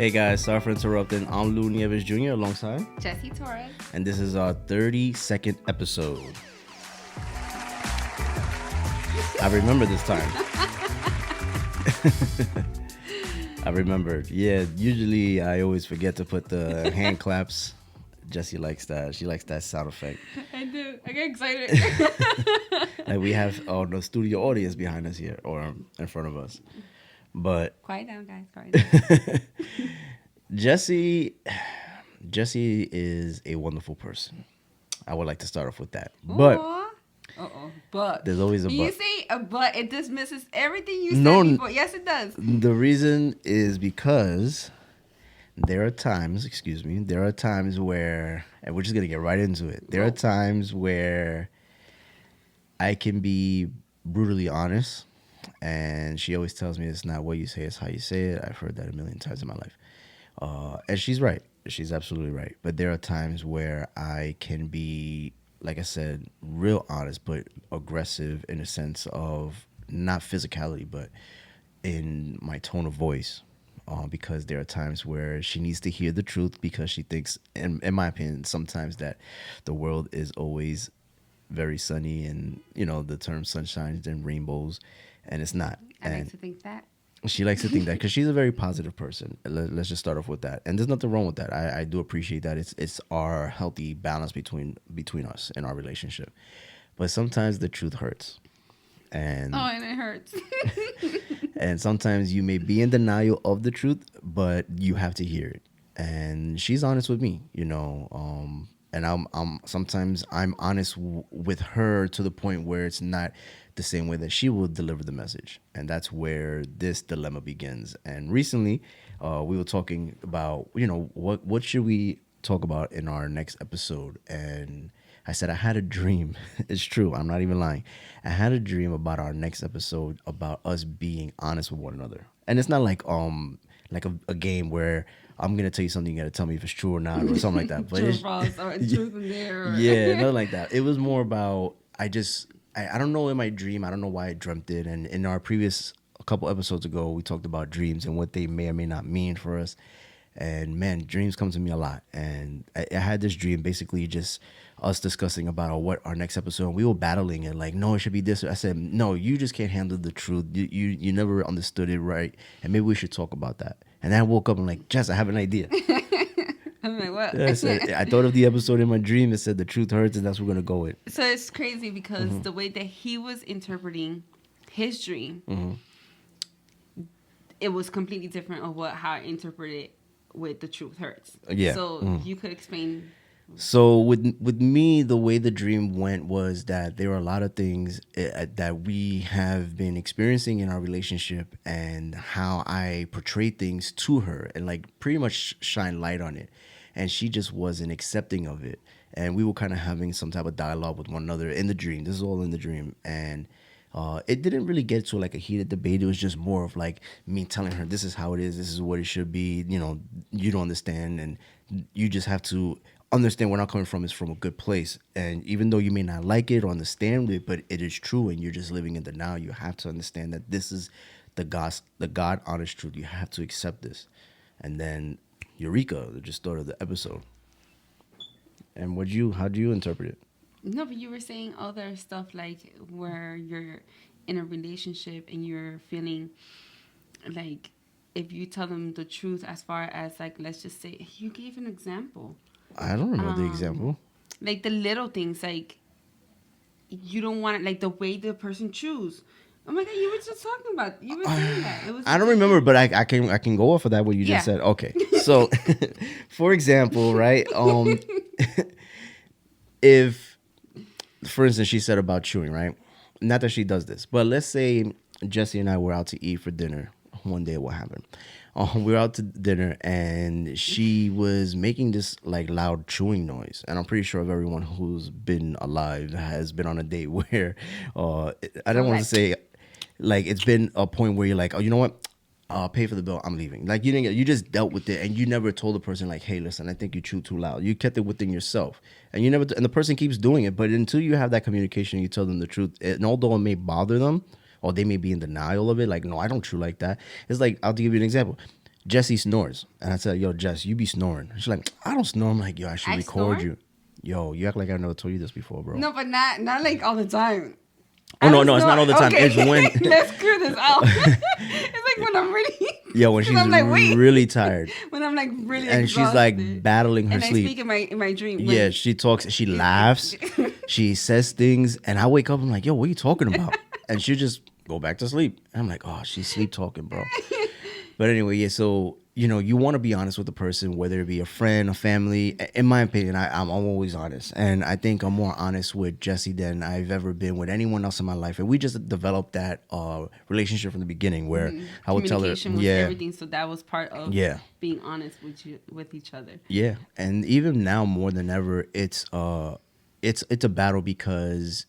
Hey guys, sorry for interrupting. I'm Lou Nieves Jr. alongside, Jesse Torres. and this is our 32nd episode. I remember this time. I remembered. Yeah, usually I always forget to put the hand claps. Jessie likes that. She likes that sound effect. I do. I get excited. Like we have the studio audience behind us here or in front of us. But Quiet down, guys. Quiet down. Jessie is a wonderful person. I would like to start off with that. But But. there's always a When but. you say a but, it dismisses everything you No, said before. Yes, it does. The reason is because there are times where, and we're just going to get right into it. There are times where I can be brutally honest, and she always tells me it's not what you say, it's how you say it. I've heard that a million times in my life. And she's right. She's absolutely right. But there are times where I can be, like I said, real honest, but aggressive in a sense of not physicality, but in my tone of voice. Because there are times where she needs to hear the truth because she thinks, in my opinion, sometimes that the world is always very sunny and, the term sunshine and rainbows, and it's not. I And like to think that. she likes to think that because she's a very positive person. Let's just start off with that, and there's nothing wrong with that. I do appreciate that. It's our healthy balance between us in our relationship. But sometimes the truth hurts, and And it hurts. and sometimes you may be in denial of the truth, but you have to hear it. And she's honest with me, and I'm sometimes I'm honest with her to the point where it's not the same way that she will deliver the message, and that's where this dilemma begins. And recently, we were talking about what should we talk about in our next episode, and I said I had a dream. It's true. I'm not even lying. I had a dream about our next episode about us being honest with one another, and it's not like a game where I'm gonna tell you something, you gotta tell me if it's true or not, or something like that. But True or it's, false, or truth in there. Or yeah, nothing like that. It was more about I don't know in my dream. I don't know why I dreamt it. And in our previous a couple episodes ago, we talked about dreams and what they may or may not mean for us. And man, dreams come to me a lot. And I had this dream, basically just us discussing about what our next episode. And we were battling it, like, no, it should be this. I said, no, you just can't handle the truth. You never understood it right, and maybe we should talk about that. And then I woke up and like, Jess, I have an idea. I'm like, what? I thought of the episode in my dream. It said the truth hurts, and that's what we're gonna go with. So it's crazy because the way that he was interpreting his dream, it was completely different of how I interpreted with the truth hurts. Yeah. So you could explain. So with me, the way the dream went was that there are a lot of things that we have been experiencing in our relationship, and how I portrayed things to her and like pretty much shine light on it, and she just wasn't accepting of it. And we were kind of having some type of dialogue with one another in the dream. This is all in the dream, and it didn't really get to like a heated debate. It was just more of like me telling her, this is how it is, this is what it should be. You don't understand, and you just have to understand where I'm coming from is from a good place. And even though you may not like it or understand it, but it is true, and you're just living in the now, you have to understand that this is the God honest truth. You have to accept this. And then Eureka, just thought of the episode. And how do you interpret it? No, but you were saying other stuff like where you're in a relationship and you're feeling like if you tell them the truth, as far as like, let's just say, you gave an example. I don't remember the example. Like the little things, like you don't want it, like the way the person chews. Oh my God, you were just talking about, you were saying that. It was. I don't remember, but I can go off of that what you just said. Okay, so for example, right? If, for instance, she said about chewing, right? Not that she does this, but let's say Jesse and I were out to eat for dinner. One day, what happened? We were out to dinner, and she was making this like loud chewing noise. And I'm pretty sure of everyone who's been alive has been on a date where I don't want to say like it's been a point where you're like, oh, you know what? I'll pay for the bill. I'm leaving. Like you just dealt with it, and you never told the person like, hey, listen, I think you chew too loud. You kept it within yourself, and and the person keeps doing it. But until you have that communication, you tell them the truth. And although it may bother them, or they may be in denial of it, like, no, I don't chew like that. It's like, I'll give you an example. Jesse snores. And I said, yo, Jess, you be snoring. She's like, I don't snore. I'm like, yo, I should I record snore? you. Yo, you act like I never told you this before, bro. No, but not like all the time. Oh, I no, don't no, it's not snore. all the time. Okay. It's when, Let's clear this out. It's like when I'm really. yeah, when 'cause she's I'm like, wait. really tired. When I'm like really And she's like exhausted. battling her And I sleep. speak in my dream. Yeah, she talks, she laughs, she says things, and I wake up, I'm like, yo, what are you talking about? And she just go back to sleep. And I'm like, oh, she's sleep talking, bro. But anyway, yeah, so, you know, you want to be honest with the person, whether it be a friend, a family. In my opinion, I'm always honest. And I think I'm more honest with Jesse than I've ever been with anyone else in my life. And we just developed that relationship from the beginning where I would tell her, Communication was yeah, everything. So that was part of Yeah. being honest with each other. yeah. And even now more than ever, it's a battle because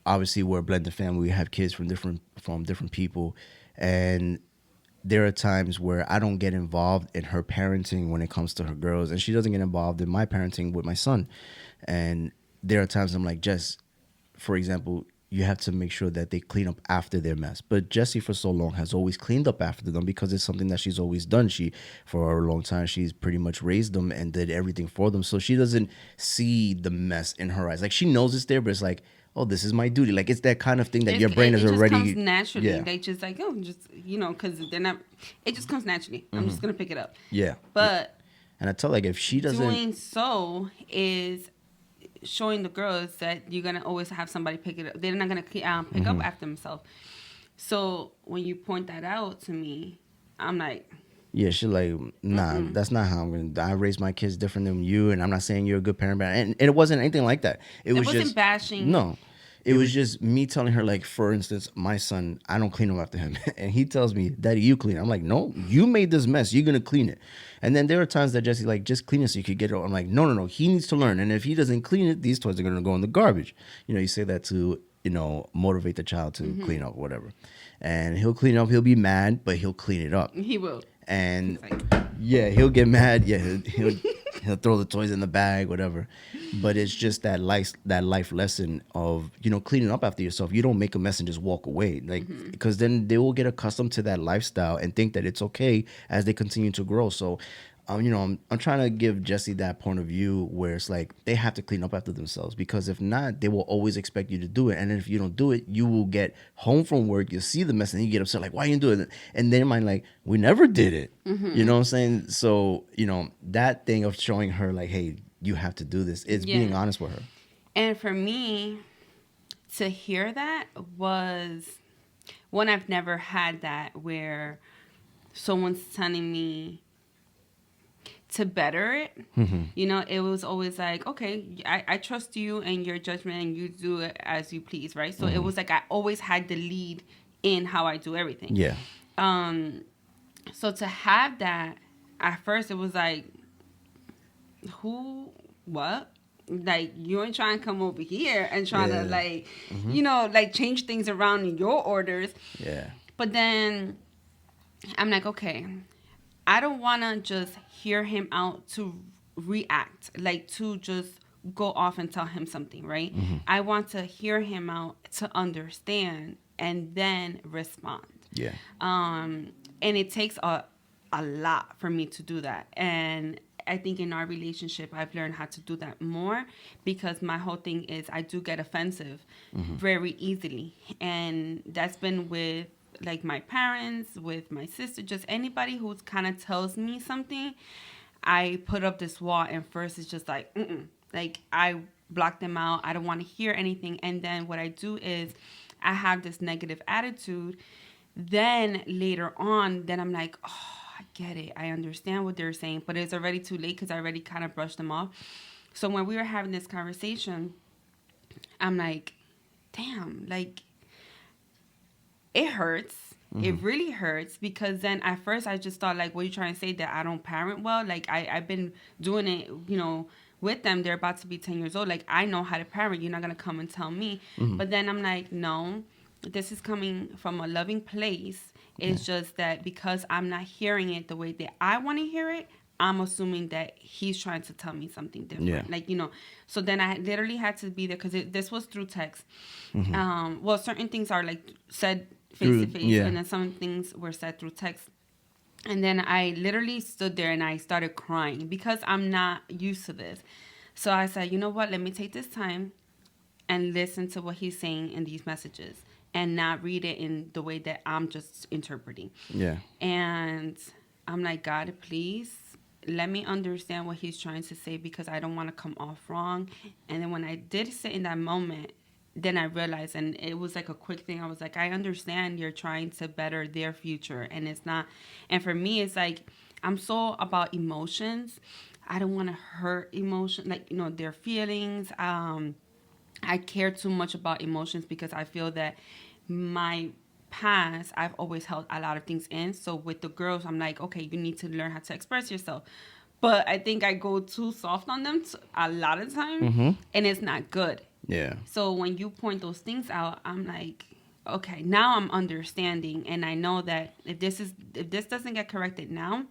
obviously we're a blended family. We have kids from different people, and there are times where I don't get involved in her parenting when it comes to her girls, and she doesn't get involved in my parenting with my son. And there are times I'm like, Jess, for example, you have to make sure that they clean up after their mess. But Jessie, for so long, has always cleaned up after them because it's something that she's always done. For a long time, she's pretty much raised them and did everything for them. So she doesn't see the mess in her eyes. Like, she knows it's there, but it's like, oh, this is my duty. Like, it's that kind of thing that your brain is already. It just comes naturally. Yeah. They just like, oh, just, because they're not. It just comes naturally. I'm just gonna pick it up. Yeah. But And I tell, like, if she doesn't. doing so is showing the girls that you're gonna always have somebody pick it up. They're not gonna pick up after themselves. So when you point that out to me, I'm like, Yeah, she's like, nah, that's not how I'm gonna. I raise my kids different than you, and I'm not saying you're a good parent, and it wasn't anything like that. It was wasn't just bashing. No, it was just me telling her, like, for instance, my son, I don't clean up after him, and he tells me, Daddy, you clean. I'm like, no, you made this mess. You're gonna clean it. And then there are times that Jesse's like, just clean it so you could get it. I'm like, no, he needs to learn, and if he doesn't clean it, these toys are gonna go in the garbage. You say that to motivate the child to clean up, whatever, and he'll clean up. He'll be mad, but he'll clean it up. He will. And Like, yeah, he'll get mad. Yeah, he'll throw the toys in the bag, whatever. But it's just that life lesson of cleaning up after yourself. You don't make a mess and just walk away, like, because then they will get accustomed to that lifestyle and think that it's okay as they continue to grow. So, I'm trying to give Jesse that point of view where it's like they have to clean up after themselves, because if not, they will always expect you to do it. And if you don't do it, you will get home from work, you'll see the mess, and you get upset, like, why you do it? And then mind, like, we never did it. You know what I'm saying? So, that thing of showing her, like, hey, you have to do this, it's being honest with her. And for me, to hear that was one, I've never had that where someone's telling me to better it. It was always like, okay, I trust you and your judgment, and you do it as you please, right? So it was like I always had the lead in how I do everything. Yeah. So to have that, at first it was like, what? Like, you ain't trying to come over here and trying to like change things around in your orders. Yeah. But then I'm like, okay, I don't want to just hear him out to react, like to just go off and tell him something, right? I want to hear him out to understand and then respond. Yeah. And it takes a lot for me to do that. And I think in our relationship, I've learned how to do that more, because my whole thing is I do get offensive very easily. And that's been with like my parents, with my sister, just anybody who kind of tells me something. I put up this wall, and first it's just like, like I block them out. I don't want to hear anything. And then what I do is I have this negative attitude. Then later on, then I'm like, oh, I get it. I understand what they're saying, but it's already too late because I already kind of brushed them off. So when we were having this conversation, I'm like, damn, like, it hurts. It really hurts, because then at first I just thought, like, what are you trying to say, that I don't parent well? Like, I've been doing it, with them. They're about to be 10 years old. Like, I know how to parent. You're not going to come and tell me. But then I'm like, no, this is coming from a loving place. It's just that because I'm not hearing it the way that I want to hear it, I'm assuming that he's trying to tell me something different. Yeah. Like, so then I literally had to be there, because this was through text. Well, certain things are like said face to face, and then some things were said through text. And then I literally stood there and I started crying because I'm not used to this. So I said, you know what? Let me take this time and listen to what he's saying in these messages and not read it in the way that I'm just interpreting. Yeah. And I'm like, God, please let me understand what he's trying to say because I don't want to come off wrong. And then when I did sit in that moment, then I realized, and it was like a quick thing. I was like, I understand you're trying to better their future, and it's not. And for me, it's like I'm so about emotions. I don't want to hurt emotion, like their feelings. I care too much about emotions because I feel that my past, I've always held a lot of things in. So with the girls, I'm like, okay, you need to learn how to express yourself. But I think I go too soft on them a lot of time, and it's not good. Yeah. So when you point those things out, I'm like, okay, now I'm understanding, and I know that if this doesn't get corrected now,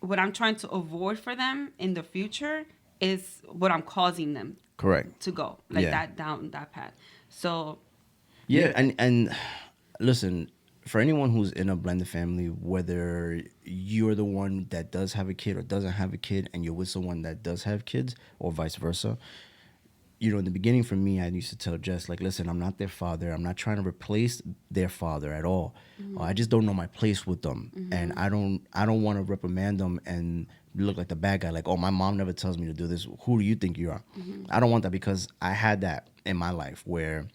what I'm trying to avoid for them in the future is what I'm causing them Correct. to go like Yeah. that down that path. So Yeah, and listen, for anyone who's in a blended family, whether you're the one that does have a kid or doesn't have a kid, and you're with someone that does have kids, or vice versa, in the beginning for me, I used to tell Jess, like, listen, I'm not their father. I'm not trying to replace their father at all. I just don't know my place with them. And I don't want to reprimand them and look like the bad guy, like, oh, my mom never tells me to do this. Who do you think you are? I don't want that because I had that in my life where,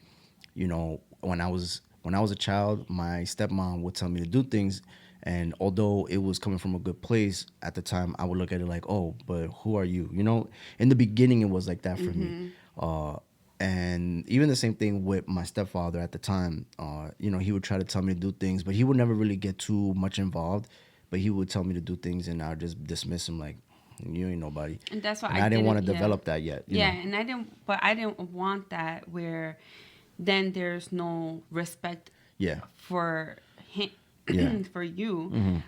when I was a child, my stepmom would tell me to do things. And although it was coming from a good place at the time, I would look at it like, oh, but who are you? In the beginning, it was like that for me. And even the same thing with my stepfather at the time. He would try to tell me to do things, but he would never really get too much involved. But he would tell me to do things, and I would just dismiss him like, you ain't nobody. and that's why And I didn't want to develop that yet. Yeah, and I didn't want that where then there's no respect Yeah. for him Yeah. for you.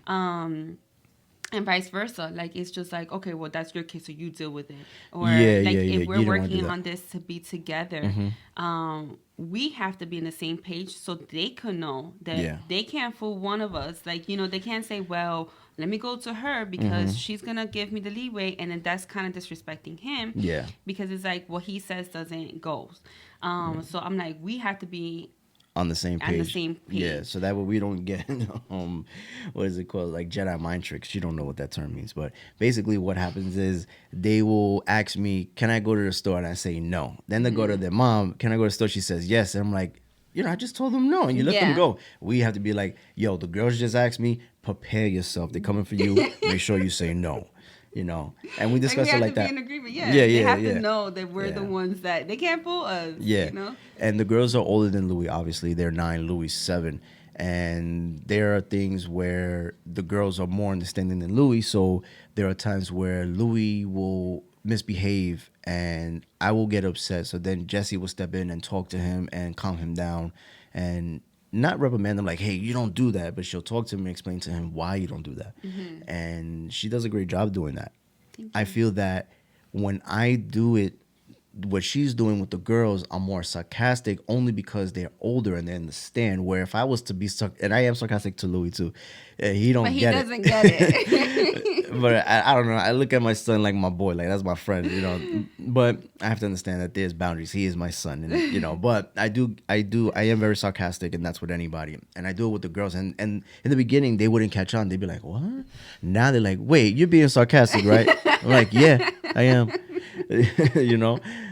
And vice versa. Like it's just like, okay, well that's your kid, so you deal with it. Or Yeah, like yeah, yeah. if we're You don't wanna do working that. on this to be together, we have to be on the same page so they can know that Yeah. they can't fool one of us. Like, they can't say, well, let me go to her because she's gonna give me the leeway, and then that's kind of disrespecting him. Yeah. Because it's like what he says doesn't go. So I'm like, we have to be On the same page. on the same page. Yeah, so that way we don't get what is it called? Like Jedi mind tricks. You don't know what that term means, but basically what happens is they will ask me, "Can I go to the store?" and I say no. Then they go to their mom, "Can I go to the store?" She says yes, and I'm like, I just told them no, and you let them Yeah. go. We have to be like, yo, the girls just asked me, prepare yourself. They're coming for you. Make sure you say no. And we discuss we it have like to that. be in agreement. Yeah, Yeah, they yeah, have yeah. to know that we're the Yeah. ones that they can't fool us. Yeah. And the girls are older than Louis, obviously. They're 9, Louis 7. And there are things where the girls are more understanding than Louis. So there are times where Louis will misbehave and I will get upset. So then Jesse will step in and talk to him and calm him down and not reprimand him like, hey, you don't do that. But she'll talk to him and explain to him why you don't do that. And she does a great job doing that. I feel that when I do it, what she's doing with the girls, I'm more sarcastic only because they're older and they understand. Where if I was to be and I am sarcastic to Louis too, he don't But he get doesn't it. get it. But I don't know. I look at my son like my boy, like that's my friend, But I have to understand that there's boundaries. He is my son, and But I am very sarcastic, and that's with anybody. And I do it with the girls. And in the beginning, they wouldn't catch on. They'd be like, "What?" Now they're like, "Wait, you're being sarcastic, right?" I'm like, "Yeah, I am."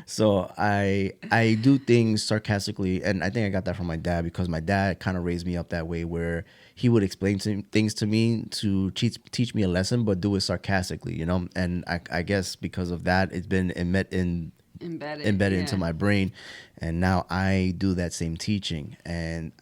So I do things sarcastically, and I think I got that from my dad because my dad kind of raised me up that way where he would explain things to me to teach me a lesson, but do it sarcastically, And I guess because of that, it's been embedded into my brain, and now I do that same teaching. And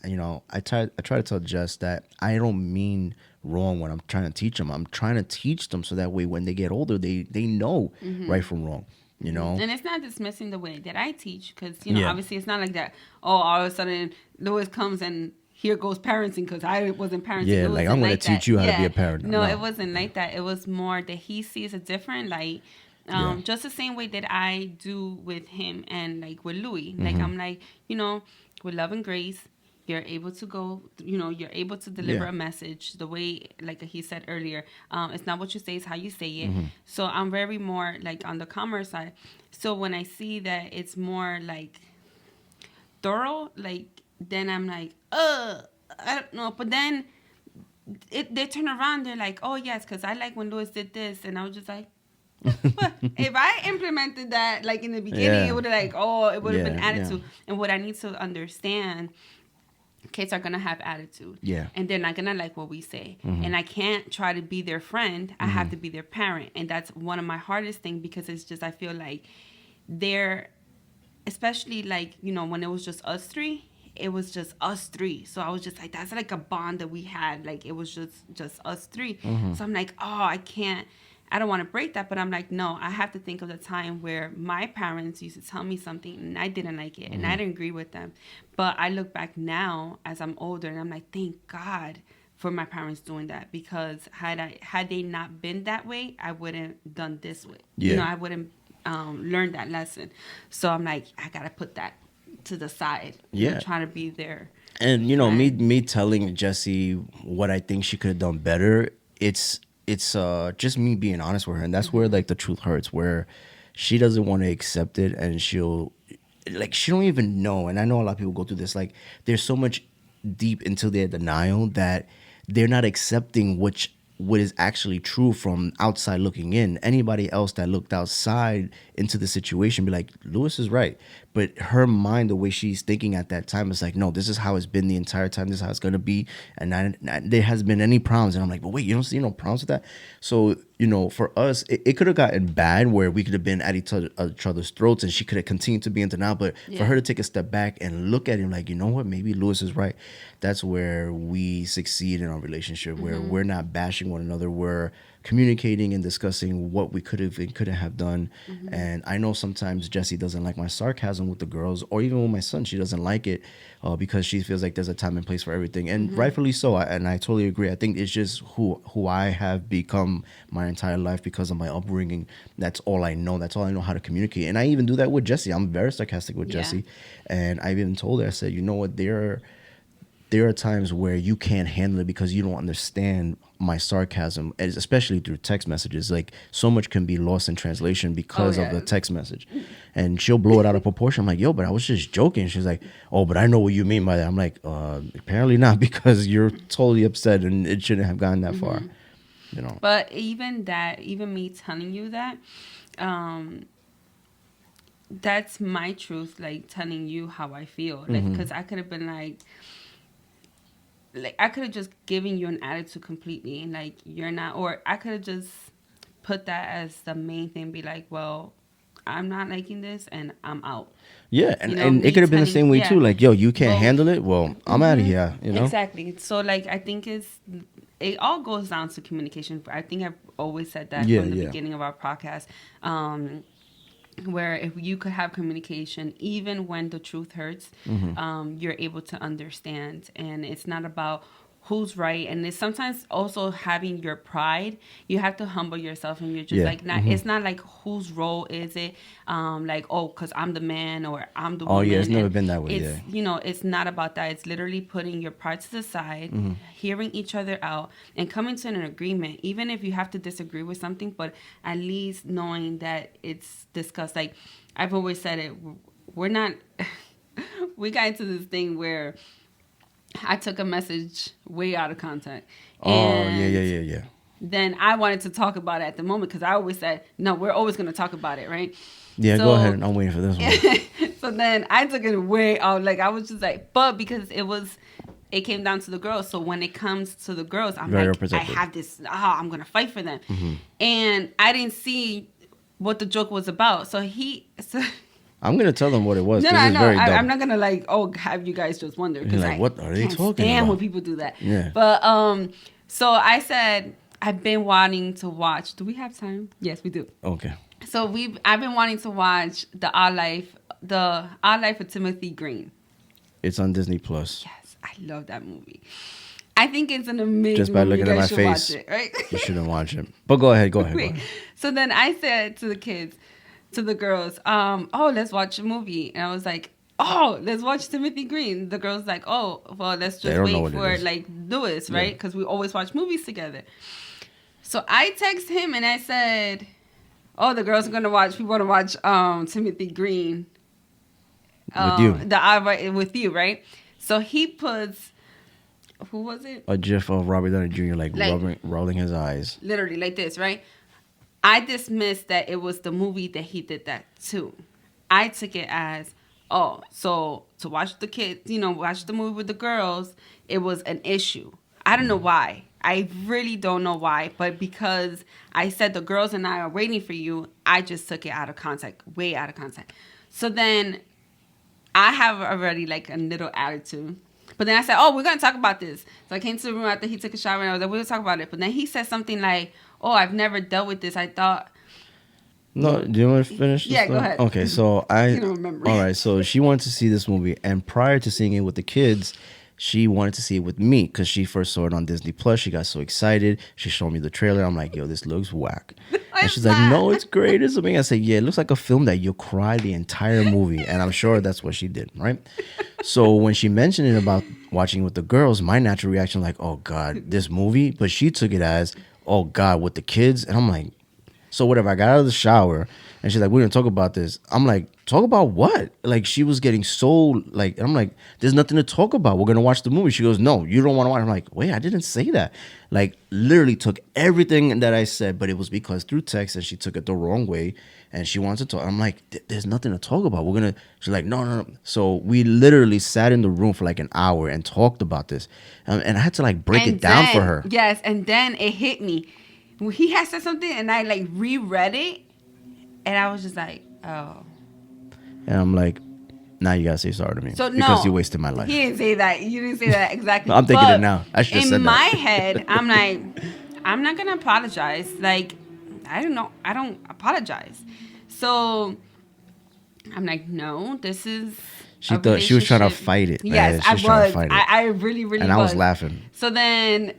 I try to tell Jess that I don't mean wrong when I'm trying to teach them. I'm trying to teach them so that way when they get older, they know right from wrong. And it's not dismissing the way that I teach because, Yeah. obviously it's not like that. Oh, all of a sudden Louis comes and here goes parenting because I wasn't parenting. Yeah, It like, wasn't I'm gonna that. teach you how to be a parent. No, No. it wasn't like that. It was more that he sees a different light. Yeah. Just the same way that I do with him and like with Louis. Mm-hmm. Like I'm like, with love and grace, You're able to go, you're able to deliver Yeah. a message the way, like he said earlier. It's not what you say, it's how you say it. Mm-hmm. So I'm very more like on the commerce side. So when I see that it's more like thorough, like, then I'm like, I don't know. But then they turn around, they're like, oh, yes, because I like when Louis did this. And I was just like, but if I implemented that like in the beginning, Yeah. it would have it would have been Yeah, attitude. yeah. And what I need to understand, kids are gonna have attitude. Yeah. And they're not gonna like what we say. And I can't try to be their friend. I have to be their parent. And that's one of my hardest things, because it's just, I feel like they're, especially like, when it was just us three, it was just us three. So I was just like, that's like a bond that we had. Like, it was just us 3. So I'm like, oh, I don't want to break that. But I'm like, no, I have to think of the time where my parents used to tell me something and I didn't like it and I didn't agree with them. But I look back now as I'm older and I'm like, thank God for my parents doing that, because had they not been that way, I wouldn't done this way. Yeah. I wouldn't learned that lesson. So I'm like, I gotta put that to the side. Yeah. Trying to be there. And me telling Jessie what I think she could have done better, it's just me being honest with her, and that's where like the truth hurts, where she doesn't want to accept it, and she don't even know. And I know a lot of people go through this, like there's so much deep into their denial that they're not accepting what is actually true from outside looking in. Anybody else that looked outside into the situation be like, Louis is right. But her mind, the way she's thinking at that time, is like, no, this is how it's been the entire time. This is how it's going to be. And there hasn't been any problems. And I'm like, but wait, you don't see no problems with that? So, for us, it could have gotten bad where we could have been at each other's throats and she could have continued to be in denial. But for her to take a step back and look at him like, you know what, maybe Louis is right. That's where we succeed in our relationship, where we're not bashing one another. We're communicating and discussing what we could have and couldn't have done. And I know sometimes Jessie doesn't like my sarcasm with the girls, or even with my son. She doesn't like it because she feels like there's a time and place for everything, and rightfully so. And I totally agree. I think it's just who I have become my entire life because of my upbringing. That's all I know. That's all I know how to communicate. And I even do that with Jessie. I'm very sarcastic with Jessie, and I even told her, I said, you know what, there are times where you can't handle it because you don't understand my sarcasm, especially through text messages. Like, so much can be lost in translation because of the text message. And she'll blow it out of proportion. I'm like, yo, but I was just joking. She's like, oh, but I know what you mean by that. I'm like, apparently not, because you're totally upset and it shouldn't have gone that far. But even me telling you that, that's my truth, like telling you how I feel. Like, because I could have been like I could have just given you an attitude completely, like, you're not, or I could have just put that as the main thing, be like, well, I'm not liking this and I'm out. Yeah, and it could have been the same way too, like, yo, you can't handle it, well, I'm out of here, Exactly. So, like, I think it all goes down to communication. I think I've always said that from the beginning of our podcast. Where if you could have communication, even when the truth hurts, you're able to understand. And it's not about who's right. And it's sometimes also having your pride. You have to humble yourself, and you're just like, not. It's not like whose role is it? Like, oh, because I'm the man or I'm the woman. Oh, yeah, it's never been that way. It's, it's not about that. It's literally putting your pride to the side, hearing each other out, and coming to an agreement, even if you have to disagree with something, but at least knowing that it's discussed. Like, I've always said it, we're not, we got into this thing where I took a message way out of context. Yeah. Then I wanted to talk about it at the moment, because I always said, no, we're always going to talk about it, right? Yeah, go ahead. I'm waiting for this one. So then I took it way out. Like, I was just like, but because it came down to the girls. So when it comes to the girls, I'm very like, protective. I have this, I'm going to fight for them. And I didn't see what the joke was about. So I'm going to tell them what it was. No, I'm not going to like, have you guys just wonder. Because like, what are they talking about? When people do that. Yeah. But, so I said, I've been wanting to watch. Do we have time? Yes, we do. Okay. So I've been wanting to watch the Our Life of Timothy Green. It's on Disney Plus. Yes, I love that movie. I think it's an amazing movie. Just by looking at my face, watch it, right? You shouldn't watch it. But go ahead. Wait. So then I said to the kids, to the girls, let's watch a movie. And I was like, oh, let's watch Timothy Green. The girl's like, oh, well, let's They just don't know wait what it for is. like Lewis, Yeah. right? Because we always watch movies together. So I text him and I said, oh, the girls are gonna watch. We want to watch Timothy Green. With you. With you, right? So he puts, who was it? A gif of Robert Downey Jr. like Like- rolling his eyes. Literally like this, right? I dismissed that it was the movie that he did that too. I took it as, oh, so to watch the kids, watch the movie with the girls, it was an issue. I don't know why. I really don't know why, but because I said the girls and I are waiting for you, I just took it out of context, way out of context. So then I have already like a little attitude. But then I said, oh, we're going to talk about this. So I came to the room after he took a shower and I was like, we're going to talk about it. But then he said something like, oh, I've never dealt with this. I thought, No, do you want to finish? Yeah, go ahead. Okay, so I. You don't remember. All right, so she wanted to see this movie, and prior to seeing it with the kids, she wanted to see it with me because she first saw it on Disney Plus. She got so excited. She showed me the trailer. I'm like, yo, this looks whack. And she's like, no, it's great. It's amazing. I said, yeah, it looks like a film that you'll cry the entire movie. And I'm sure that's what she did, right? So when she mentioned it about watching with the girls, my natural reaction was like, oh, God, this movie? But she took it as, oh, God, with the kids? And I'm like, so whatever. I got out of the shower and she's like, we're going to talk about this. I'm like, talk about what? Like, she was getting so, like, and I'm like, there's nothing to talk about. We're going to watch the movie. She goes, no, you don't want to watch. I'm like, wait, I didn't say that. Like, literally took everything that I said, but it was because through text and she took it the wrong way and she wants to talk. I'm like, there's nothing to talk about. We're going to, she's like, no, no, no. So we literally sat in the room for like an hour and talked about this. And I had to like break it down for her. Yes, and then it hit me. He had said something and I like reread it and I was just like, oh. And I'm like, now you gotta say sorry to me. So no, because you wasted my life. He didn't say that. You didn't say that exactly. No, I'm thinking But it now. I should have said in my that. head, I'm like, I'm not gonna apologize. Like, I don't know. I don't apologize. So I'm like, no, this is. She thought she was trying to relationship. fight it. Yes, She I was trying to was. fight it. I really, really and I was laughing. So then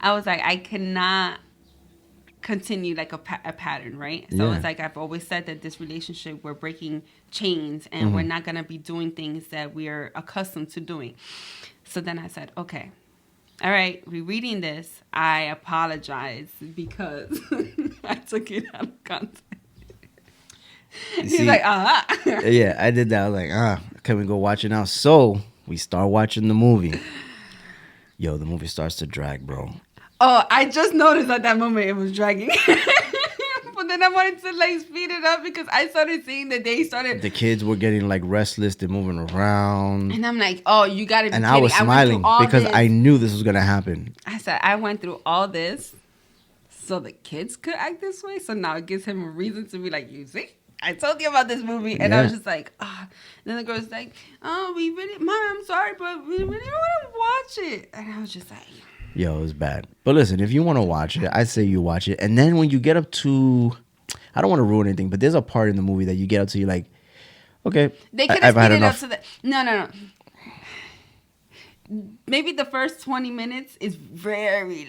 I was like, I cannot continue like a pattern, right? So Yeah. it's like I've always said that this relationship, we're breaking chains and we're not going to be doing things that we're accustomed to doing. So then I said, okay, all right, rereading this, I apologize because I took it out of context. He's see- like, Yeah, I did that. I was like, can we go watch it now? So we start watching the movie. Yo, the movie starts to drag, bro. Oh, I just noticed at that moment it was dragging. But then I wanted to like speed it up because I started seeing that they started. The kids were getting like restless. They're moving around. And I'm like, oh, you got to be And kidding. I was went through smiling all because this. I knew this was going to happen. I said, I went through all this so the kids could act this way. So now it gives him a reason to be like, you see? I told you about this movie. And I was Yeah. just like, ah. Then the girl's like, oh, we really, Mom, I'm sorry, but we really want to watch it. And I was just like, Yo, it was bad. But listen, if you want to watch it, I say you watch it. And then when you get up to, I don't want to ruin anything, but there's a part in the movie that you get up to, you're like, okay, they could I've have had speeded up enough. to the. No. Maybe the first 20 minutes is very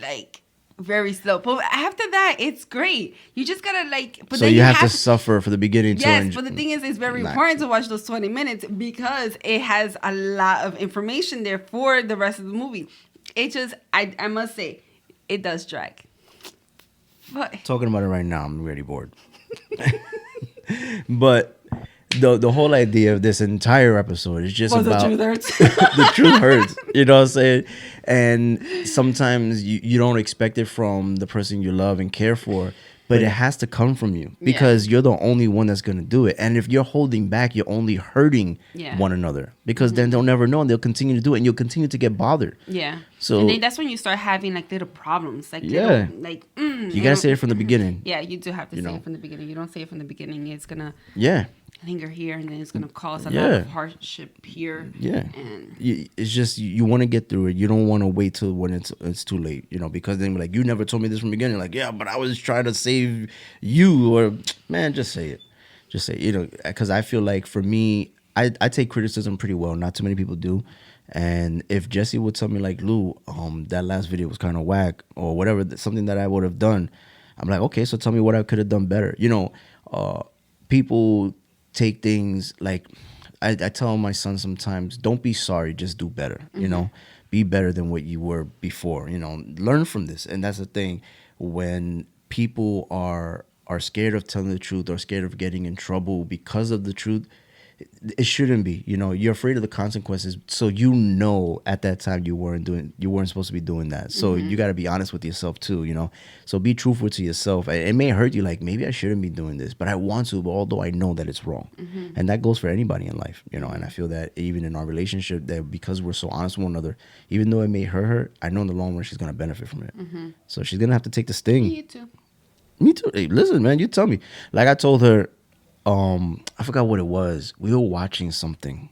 slow. But after that, it's great. You just gotta like. But So then you have to suffer for the beginning to Yes, enjoy. but the thing is, it's very Nah. important to watch those 20 minutes because it has a lot of information there for the rest of the movie. It just, I must say, it does drag. But Talking about it right now, I'm really bored. But the whole idea of this entire episode is just was the about truth hurts. the truth hurts. You know what I'm saying? And sometimes you don't expect it from the person you love and care for, but it has to come from you because you're the only one that's going to do it. And if you're holding back, you're only hurting Yeah. one another because then they'll never know and they'll continue to do it and you'll continue to get bothered. Yeah. So- and then that's when you start having like little problems. Like, Yeah. little, like, You got to say it from the beginning. Yeah, you do have to You say know. it from the beginning. You don't say it from the beginning, it's going to Yeah. linger here and then it's going to cause a lot Yeah. of hardship here. Yeah. And It's just you want to get through it. You don't want to wait till when it's too late, you know, because then like you never told me this from the beginning. Like, yeah, but I was trying to save you, or man, just say it, you know, because I feel like for me, I take criticism pretty well. Not too many people do, and if Jesse would tell me like, Lou, that last video was kind of whack or whatever, something that I would have done, I'm like, okay, so tell me what I could have done better. You know, people take things like I tell my son sometimes, don't be sorry, just do better. You know, be better than what you were before. You know, learn from this. And that's the thing. When people are scared of telling the truth or scared of getting in trouble because of the truth, it shouldn't be. You know, you're afraid of the consequences, so you know at that time you weren't supposed to be doing that. So you got to be honest with yourself too. You know, so be truthful to yourself. It may hurt you, like maybe I shouldn't be doing this, but I want to. But although I know that it's wrong, and that goes for anybody in life. You know, and I feel that even in our relationship, that because we're so honest with one another, even though it may hurt her, I know in the long run she's gonna benefit from it. So she's gonna have to take the sting. You too. Me too. Hey, listen, man, you tell me. Like I told her, I forgot what it was. We were watching something.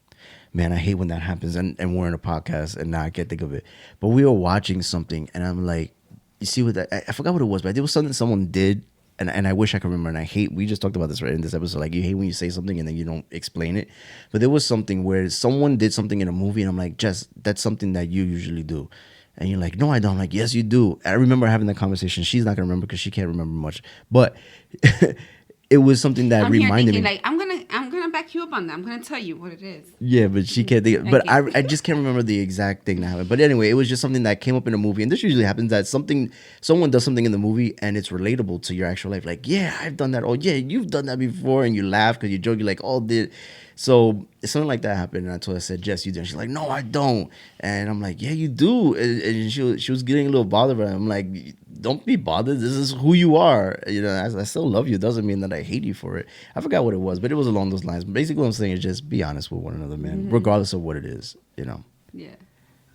Man, I hate when that happens and we're in a podcast and now I can't think of it. But we were watching something and I'm like, you see what that, I forgot what it was, but it was something someone did and I wish I could remember. And I hate, we just talked about this right in this episode. Like you hate when you say something and then you don't explain it. But there was something where someone did something in a movie and I'm like, Jess, that's something that you usually do. And you're like, no, I don't. I'm like, yes, you do. And I remember having that conversation. She's not going to remember because she can't remember much. But it was something that I'm reminded here thinking, me. like, I'm gonna back you up on that. I'm gonna tell you what it is. Yeah, but she can't think. But Okay. I just can't remember the exact thing that happened. But anyway, it was just something that came up in a movie, and this usually happens that someone does something in the movie, and it's relatable to your actual life. Like, yeah, I've done that. Oh, yeah, you've done that before, and you laugh because you joke. You're like, oh, did. So something like that happened, and I said, Jess, you do. And she's like, no, I don't. And I'm like, yeah, you do. And she was getting a little bothered. But I'm like, don't be bothered. This is who you are. You know, I still love you. It doesn't mean that I hate you for it. I forgot what it was, but it was along those lines. Basically, what I'm saying is just be honest with one another, man, regardless of what it is. You know. Yeah.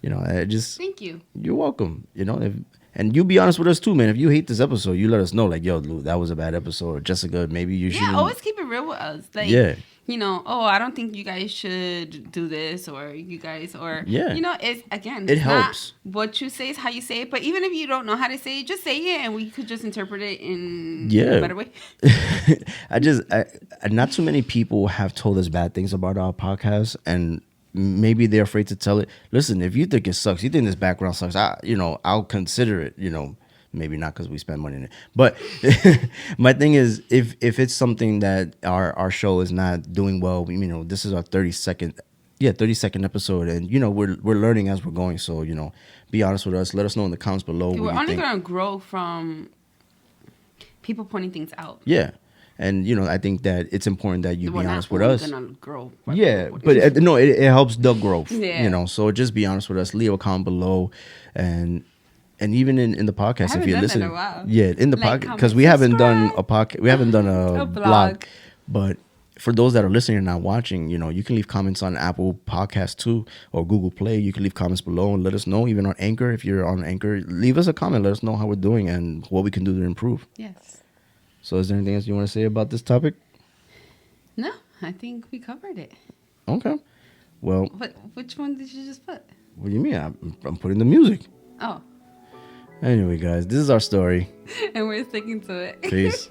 You know, I just. Thank you. You're welcome. You know, and you be honest with us too, man. If you hate this episode, you let us know. Like, yo, Lou, that was a bad episode. Or Jessica, maybe you should. Yeah, always keep it real with us. Like, Yeah. you know, oh, I don't think you guys should do this, or you guys, or Yeah. you know, it's again, It it's helps. not what you say is how you say it. But even if you don't know how to say it, just say it, and we could just interpret it in a better way. I not too many people have told us bad things about our podcast, and maybe they're afraid to tell it. Listen, if you think it sucks, you think this background sucks, I'll consider it. You know, maybe not because we spend money in it, but my thing is, if it's something that our show is not doing well, you know, this is our 30-second episode, and you know we're learning as we're going. So you know, be honest with us. Let us know in the comments below. We're what you only think. gonna grow from people pointing things out. Yeah. And you know, I think that it's important that you We're be not honest with only us. gonna grow. Yeah, but no, it helps the growth. Yeah. You know, so just be honest with us. Leave a comment below, and even in the podcast, if haven't you're done that in listening, a while. yeah, in the Like, podcast, comment, because we haven't done subscribe. a podcast, we haven't done a A blog. blog. But for those that are listening and not watching, you know, you can leave comments on Apple Podcast too or Google Play. You can leave comments below and let us know. Even on Anchor, if you're on Anchor, leave us a comment. Let us know how we're doing and what we can do to improve. Yes. So, is there anything else you want to say about this topic? No, I think we covered it. Okay. Well, Which one did you just put? what do you mean? I'm putting the music. Oh, Anyway, guys, this is our story. and we're sticking to it. Peace.